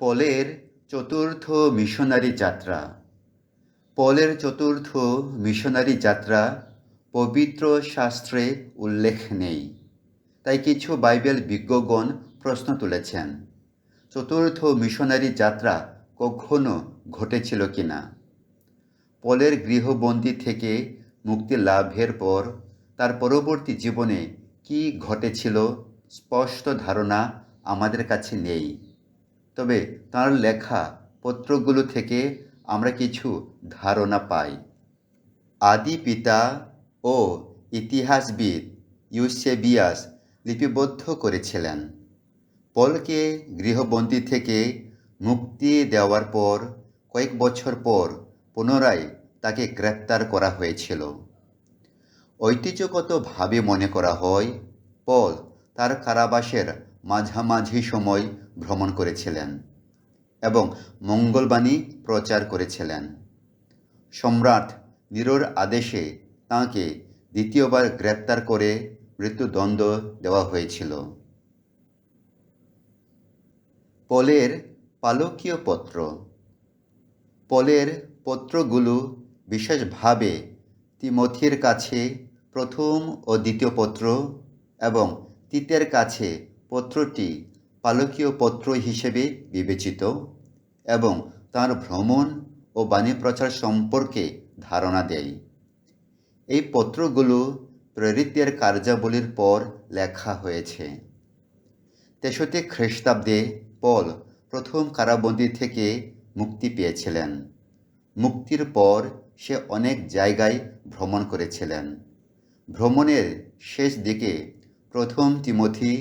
পলের চতুর্থ মিশনারি যাত্রা। পলের চতুর্থ মিশনারি যাত্রা পবিত্র শাস্ত্রে উল্লেখ নেই, তাই কিছু বাইবেল বিজ্ঞগণ প্রশ্ন তুলেছেন চতুর্থ মিশনারি যাত্রা কখনো ঘটেছিল কিনা। পলের গৃহবন্দী থেকে মুক্তি লাভের পর তার পরবর্তী জীবনে কি ঘটেছিল স্পষ্ট ধারণা আমাদের কাছে নেই, তবে তাঁর লেখা পত্রগুলো থেকে আমরা কিছু ধারণা পাই। আদি পিতা ও ইতিহাসবিদ ইউসেবিয়াস লিপিবদ্ধ করেছিলেন, পলকে গৃহবন্দী থেকে মুক্তি দেওয়ার পর কয়েক বছর পর পুনরায় তাকে গ্রেপ্তার করা হয়েছিল। ঐতিহ্যগতভাবে মনে করা হয় পল তার কারাবাসের মাঝামাঝি সময় ভ্রমণ করেছিলেন এবং মঙ্গলবাণী প্রচার করেছিলেন। সম্রাট নিরোর আদেশে তাঁকে দ্বিতীয়বার গ্রেপ্তার করে মৃত্যুদণ্ড দেওয়া হয়েছিল। পলের পালকীয় পত্র। পলের পত্রগুলো বিশেষভাবে তিমথির কাছে প্রথম ও দ্বিতীয় পত্র এবং তিতের কাছে পত্রটি পালকীয় পত্র হিসেবে বিবেচিত এবং তাঁর ভ্রমণ ও বাণী প্রচার সম্পর্কে ধারণা দেয়। এই পত্রগুলো প্রেরিতদের কার্যাবলীর পর লেখা হয়েছে। 63 খ্রিস্টাব্দে পল প্রথম কারাবন্দী থেকে মুক্তি পেয়েছিলেন। মুক্তির পর সে অনেক জায়গায় ভ্রমণ করেছিলেন। ভ্রমণের শেষ দিকে প্রথম তিমথি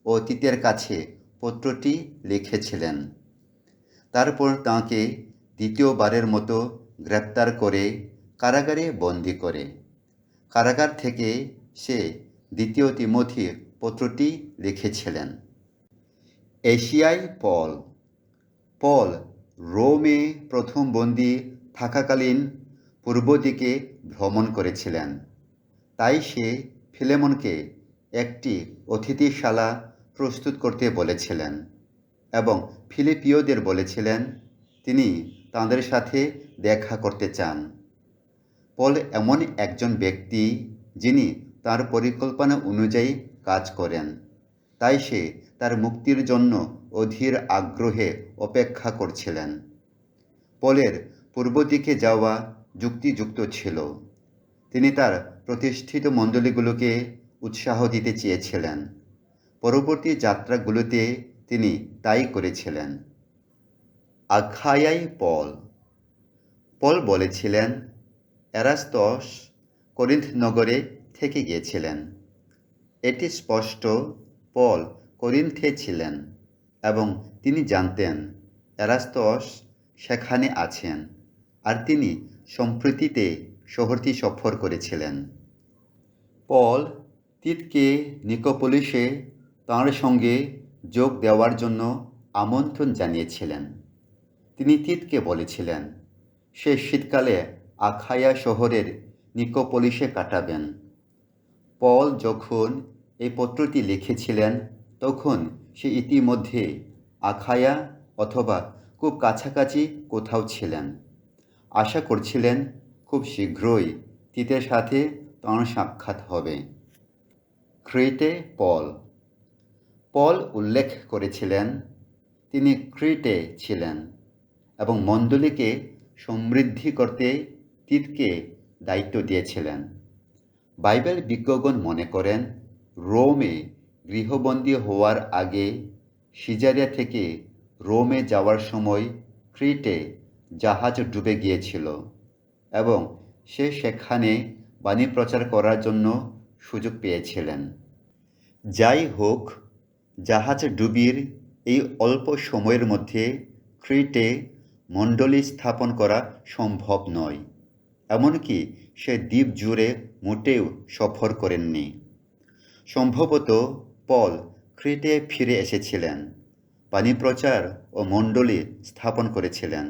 ও তিতের কাছে পত্রটি লিখেছিলেন। তারপর তাঁকে দ্বিতীয়বারের মতো গ্রেপ্তার করে কারাগারে বন্দী করে। কারাগার থেকে সে দ্বিতীয় তিমথি পত্রটি লিখেছিলেন। এশিয়ায় পল। পল রোমে প্রথম বন্দী থাকাকালীন পূর্ব দিকে ভ্রমণ করেছিলেন, তাই সে ফিলেমনকে একটি অতিথিশালা প্রস্তুত করতে বলেছিলেন এবং ফিলিপীয়দের বলেছিলেন তিনি তাঁদের সাথে দেখা করতে চান। পল এমন একজন ব্যক্তি যিনি তার পরিকল্পনা অনুযায়ী কাজ করেন, তাই সে তার মুক্তির জন্য অধীর আগ্রহে অপেক্ষা করছিলেন। পলের পূর্ব দিকে যাওয়া যুক্তিযুক্ত ছিল। তিনি তার প্রতিষ্ঠিত মণ্ডলীগুলোকে উৎসাহ দিতে চেয়েছিলেন। পরবর্তী যাত্রাগুলোতে তিনি তাই করেছিলেন। আখায়ায় পল। পল বলেছিলেন এরাস্তস করিন্থ নগরে থেকে গিয়েছিলেন। এটি স্পষ্ট পল করিন্থে ছিলেন এবং তিনি জানতেন এরাস্তস সেখানে আছেন, আর তিনি সম্প্রতিতে শহরটি সফর করেছিলেন। পল তিতকে নিকোপলিসে তাঁর সঙ্গে যোগ দেওয়ার জন্য আমন্ত্রণ জানিয়েছিলেন। তিনি তিতকে বলেছিলেন সে শীতকালে আখায়া শহরের নিকোপলিসে কাটাবেন। পল যখন এই পত্রটি লিখেছিলেন তখন সে ইতিমধ্যে আখায়া অথবা খুব কাছাকাছি কোথাও ছিলেন। আশা করছিলেন খুব শীঘ্রই তিতের সাথে তাঁর সাক্ষাৎ হবে। ক্রিটে পল। পল উল্লেখ করেছিলেন তিনি ক্রিটে ছিলেন এবং মণ্ডলীকে সমৃদ্ধি করতে তিতকে দায়িত্ব দিয়েছিলেন। বাইবেল বিজ্ঞগণ মনে করেন রোমে গৃহবন্দী হওয়ার আগে সিজারিয়া থেকে রোমে যাওয়ার সময় ক্রিটে জাহাজ ডুবে গিয়েছিল এবং সে সেখানে বাণী প্রচার করার জন্য সুযোগ পেয়েছিলেন। যাই হোক, জাহাজ ডুবির এই অল্প সময়ের মধ্যে ক্রিটে মণ্ডলী স্থাপন করা সম্ভব নয়, এমনকি সে দ্বীপ জুড়ে মোটেও সফর করেননি। সম্ভবত পল ক্রিটে ফিরে এসেছিলেন, বাণী প্রচার ও মণ্ডলী স্থাপন করেছিলেন।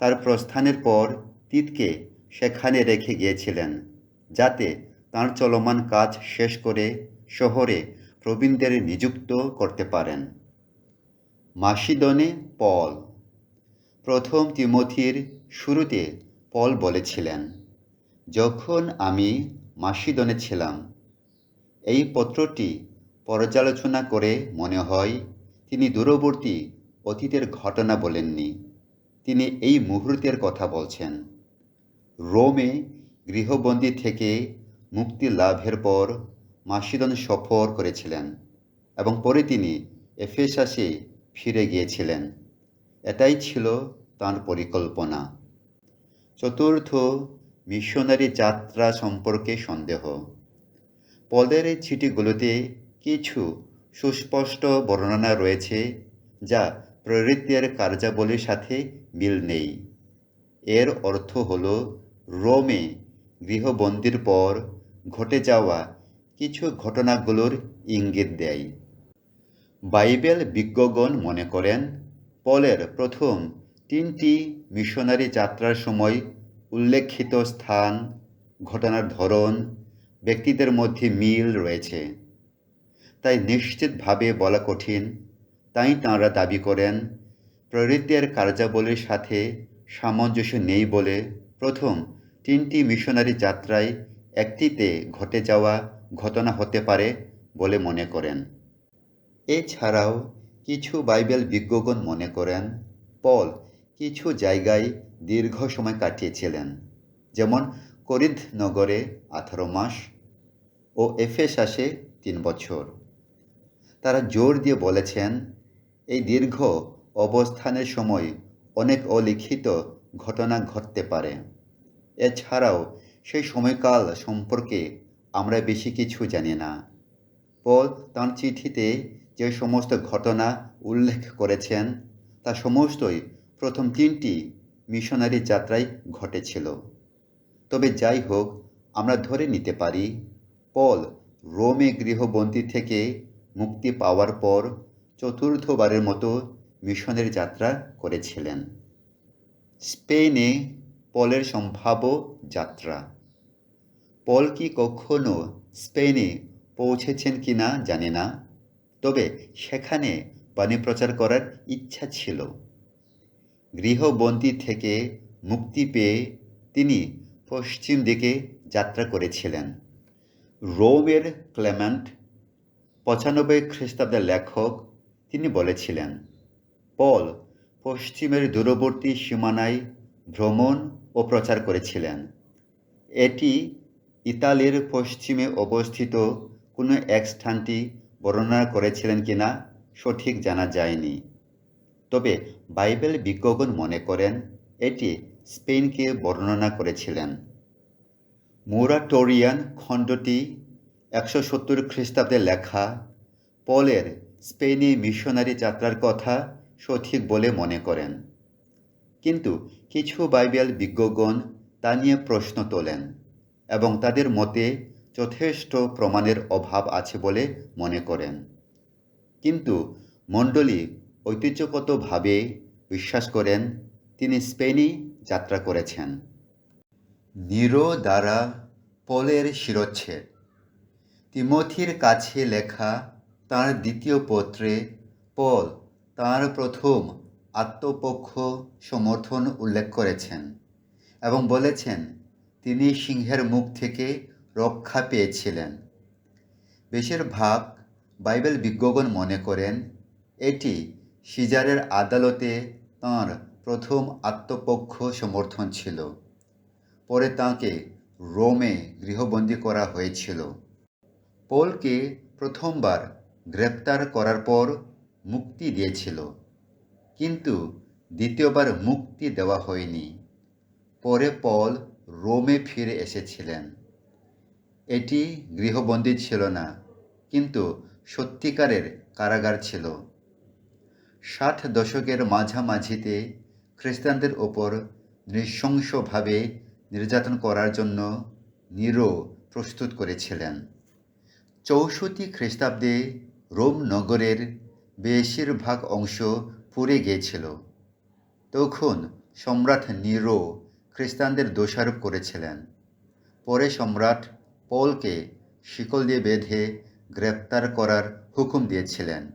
তার প্রস্থানের পর তিতকে সেখানে রেখে গিয়েছিলেন যাতে তাঁর চলমান কাজ শেষ করে শহরে প্রবীণদের নিযুক্ত করতে পারেন। মাসিদনে পল। প্রথম তিমথির শুরুতে পল বলেছিলেন, যখন আমি মাসিদনে ছিলাম। এই পত্রটি পর্যালোচনা করে মনে হয় তিনি দূরবর্তী অতীতের ঘটনা বলেননি, তিনি এই মুহূর্তের কথা বলছেন। রোমে গৃহবন্দী থেকে মুক্তি লাভের পর মাসিদন সফর করেছিলেন এবং পরে তিনি এফেসাসে ফিরে গিয়েছিলেন। এটাই ছিল তাঁর পরিকল্পনা। চতুর্থ, মিশনারি যাত্রা সম্পর্কে সন্দেহ। পলের চিঠিগুলোতে কিছু সুস্পষ্ট বর্ণনা রয়েছে যা প্রেরিতদের কার্যাবলীর সাথে মিল নেই। এর অর্থ হল রোমে গৃহবন্দির পর ঘটে যাওয়া কিছু ঘটনাগুলোর ইঙ্গিত দেয়। বাইবেল বিজ্ঞগণ মনে করেন পলের প্রথম 3টি মিশনারি যাত্রার সময় উল্লেখিত স্থান, ঘটনার ধরন, ব্যক্তিদের মধ্যে মিল রয়েছে। তাই নিশ্চিতভাবে বলা কঠিন। তাই তাঁরা দাবি করেন প্রেরিতদের কার্যাবলীর সাথে সামঞ্জস্য নেই বলে প্রথম 3টি মিশনারি যাত্রায় একটিতে ঘটে যাওয়া ঘটনা হতে পারে বলে মনে করেন। এছাড়াও কিছু বাইবেল বিজ্ঞগণ মনে করেন পল কিছু জায়গায় দীর্ঘ সময় কাটিয়েছিলেন, যেমন করিন্থ নগরে 18 মাস ও এফেসাসে 3 বছর। তারা জোর দিয়ে বলেছেন এই দীর্ঘ অবস্থানের সময় অনেক অলিখিত ঘটনা ঘটতে পারে। এছাড়াও সেই সময়কাল সম্পর্কে আমরা বেশি কিছু জানি না। পল তাঁর চিঠিতে যে সমস্ত ঘটনা উল্লেখ করেছেন তা সমস্তই প্রথম 3টি মিশনারি যাত্রায় ঘটেছিল। তবে যাই হোক, আমরা ধরে নিতে পারি পল রোমে গৃহবন্দী থেকে মুক্তি পাওয়ার পর চতুর্থবারের মতো মিশনের যাত্রা করেছিলেন। স্পেনে পলের সম্ভাব্য যাত্রা। পল কি কখনো স্পেনে পৌঁছেছেন কিনা জানি না, তবে সেখানে বাণী প্রচার করার ইচ্ছা ছিল। গৃহবন্দী থেকে মুক্তি পেয়ে তিনি পশ্চিম দিকে যাত্রা করেছিলেন। রোমের ক্লেমেন্ট 95 খ্রিস্টাব্দের লেখক, তিনি বলেছিলেন পল পশ্চিমের দূরবর্তী সীমানায় ভ্রমণ ও প্রচার করেছিলেন। এটি ইতালির পশ্চিমে অবস্থিত কোনো এক স্থানটি বর্ণনা করেছিলেন কিনা সঠিক জানা যায়নি। তবে বাইবেল বিজ্ঞগণ মনে করেন এটি স্পেনকে বর্ণনা করেছিলেন। মোরাটোরিয়ান খণ্ডটি 170 খ্রিস্টাব্দে লেখা পলের স্পেনে মিশনারি যাত্রার কথা সঠিক বলে মনে করেন, কিন্তু কিছু বাইবেল বিজ্ঞগণ তা নিয়ে প্রশ্ন তোলেন এবং তাদের মতে যথেষ্ট প্রমাণের অভাব আছে বলে মনে করেন। কিন্তু মণ্ডলী ঐতিহ্যগতভাবে বিশ্বাস করেন তিনি স্পেনে যাত্রা করেছেন। নিরো দ্বারা পলের শিরচ্ছেদ। তিমথির কাছে লেখা তাঁর দ্বিতীয় পত্রে পল তাঁর প্রথম আত্মপক্ষ সমর্থন উল্লেখ করেছেন এবং বলেছেন তিনি সিংহের মুখ থেকে রক্ষা পেয়েছিলেন। বেশিরভাগ বাইবেল বিজ্ঞগণ মনে করেন এটি সিজারের আদালতে তাঁর প্রথম আত্মপক্ষ সমর্থন ছিল। পরে তাঁকে রোমে গৃহবন্দী করা হয়েছিল। পলকে প্রথমবার গ্রেপ্তার করার পর মুক্তি দিয়েছিল, কিন্তু দ্বিতীয়বার মুক্তি দেওয়া হয়নি। পরে পল রোমে ফিরে এসেছিলেন। এটি গৃহবন্দী ছিল না, কিন্তু সত্যিকারের কারাগার ছিল। 60 দশকের মাঝামাঝিতে খ্রিস্টানদের ওপর নৃশংসভাবে নির্যাতন করার জন্য নিরো প্রস্তুত করেছিলেন। 64 খ্রিস্টাব্দে রোম নগরের বেশিরভাগ অংশ পুড়ে গিয়েছিল। তখন সম্রাট নিরো খ্রিস্টানদের দোষারোপ করেছিলেন। পরে সম্রাট পলকে শিকল দিয়ে বেঁধে গ্রেপ্তার করার হুকুম দিয়েছিলেন।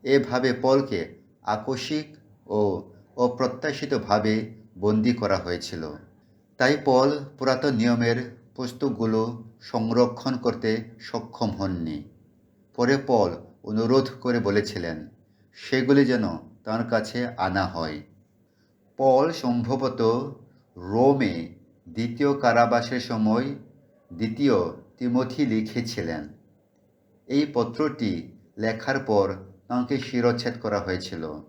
এভাবে পলকে আকস্মিক ও অপ্রত্যাশিতভাবে বন্দী করা হয়েছিল। তাই পল পুরাতন নিয়মের পুস্তকগুলো সংরক্ষণ করতে সক্ষম হননি। পরে পল অনুরোধ করে বলেছিলেন সেগুলি যেন তাঁর কাছে আনা হয়। পল সম্ভবত রোমে দ্বিতীয় কারাবাসের সময় দ্বিতীয় তিমথি লিখেছিলেন। এই পত্রটি লেখার পর তাঁকে শিরচ্ছেদ করা হয়েছিল।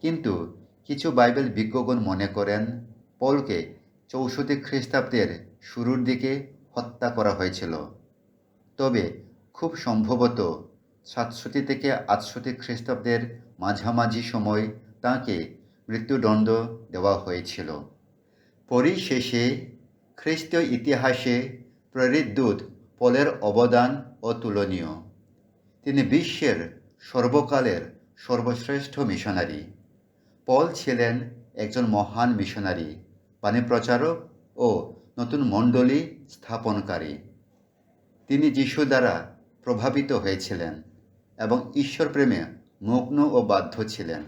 কিন্তু কিছু বাইবেল বিজ্ঞগণ মনে করেন পলকে 64 খ্রিস্টাব্দের শুরুর দিকে হত্যা করা হয়েছিল। তবে খুব সম্ভবত 67 থেকে 68 খ্রিস্টাব্দের মাঝামাঝি সময় তাঁকে মৃত্যুদণ্ড দেওয়া হয়েছিল। পরিশেষে খ্রিস্টীয় ইতিহাসে প্রেরিত দূত পলের অবদান অতুলনীয়। তিনি বিশ্বের সর্বকালের সর্বশ্রেষ্ঠ মিশনারি। পল ছিলেন একজন মহান মিশনারি, বাণী প্রচারক ও নতুন মণ্ডলী স্থাপনকারী। তিনি যিশু দ্বারা প্রভাবিত হয়েছিলেন এবং ঈশ্বর প্রেমে মগ্ন ও বাধ্য ছিলেন।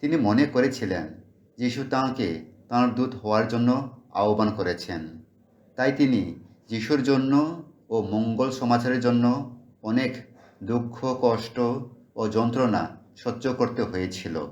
তিনি মনে করেছিলেন যিশু তাঁকে তাঁর দূত হওয়ার জন্য আহ্বান করেছেন। তাই তিনি যিশুর জন্য ও মঙ্গল সমাচারের জন্য অনেক দুঃখ, কষ্ট ও যন্ত্রণা সহ্য করতে হয়েছিল।